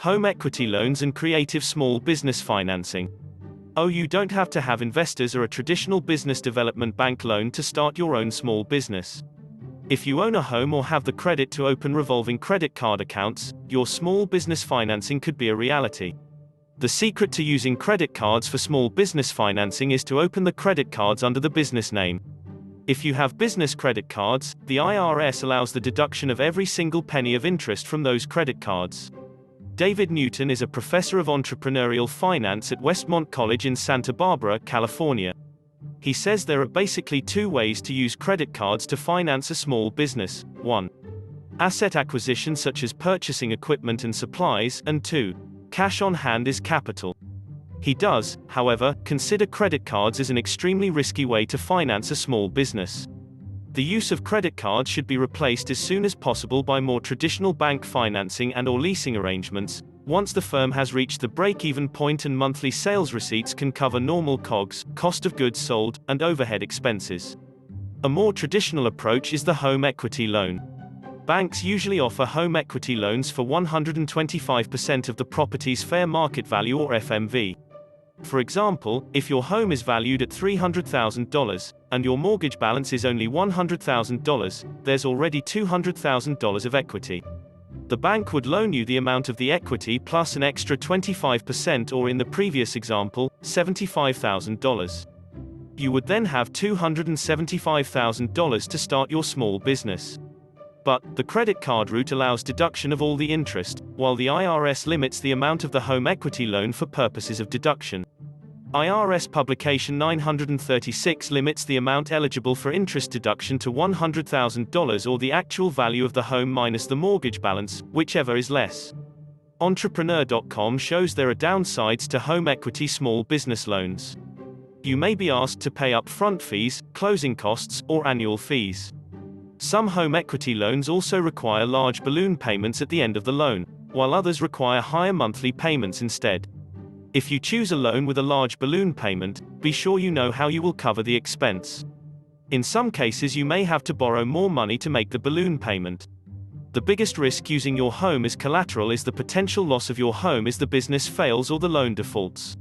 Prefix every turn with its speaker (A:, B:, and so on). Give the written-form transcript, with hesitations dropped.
A: Home equity loans and creative small business financing. Oh, you don't have to have investors or a traditional business development bank loan to start your own small business. If you own a home or have the credit to open revolving credit card accounts, your small business financing could be a reality. The secret to using credit cards for small business financing is to open the credit cards under the business name. If you have business credit cards, the IRS allows the deduction of every single penny of interest from those credit cards. David Newton is a professor of entrepreneurial finance at Westmont College in Santa Barbara, California. He says there are basically two ways to use credit cards to finance a small business. 1. Asset acquisition such as purchasing equipment and supplies, and 2. Cash on hand is capital. He does, however, consider credit cards as an extremely risky way to finance a small business. The use of credit cards should be replaced as soon as possible by more traditional bank financing and/or leasing arrangements, once the firm has reached the break-even point and monthly sales receipts can cover normal COGS, cost of goods sold, and overhead expenses. A more traditional approach is the home equity loan. Banks usually offer home equity loans for 125% of the property's fair market value or FMV. For example, if your home is valued at $300,000, and your mortgage balance is only $100,000, there's already $200,000 of equity. The bank would loan you the amount of the equity plus an extra 25%, or in the previous example, $75,000. You would then have $275,000 to start your small business. But, the credit card route allows deduction of all the interest, while the IRS limits the amount of the home equity loan for purposes of deduction. IRS Publication 936 limits the amount eligible for interest deduction to $100,000 or the actual value of the home minus the mortgage balance, whichever is less. Entrepreneur.com shows there are downsides to home equity small business loans. You may be asked to pay upfront fees, closing costs, or annual fees. Some home equity loans also require large balloon payments at the end of the loan, while others require higher monthly payments instead. If you choose a loan with a large balloon payment, be sure you know how you will cover the expense. In some cases you may have to borrow more money to make the balloon payment. The biggest risk using your home as collateral is the potential loss of your home if the business fails or the loan defaults.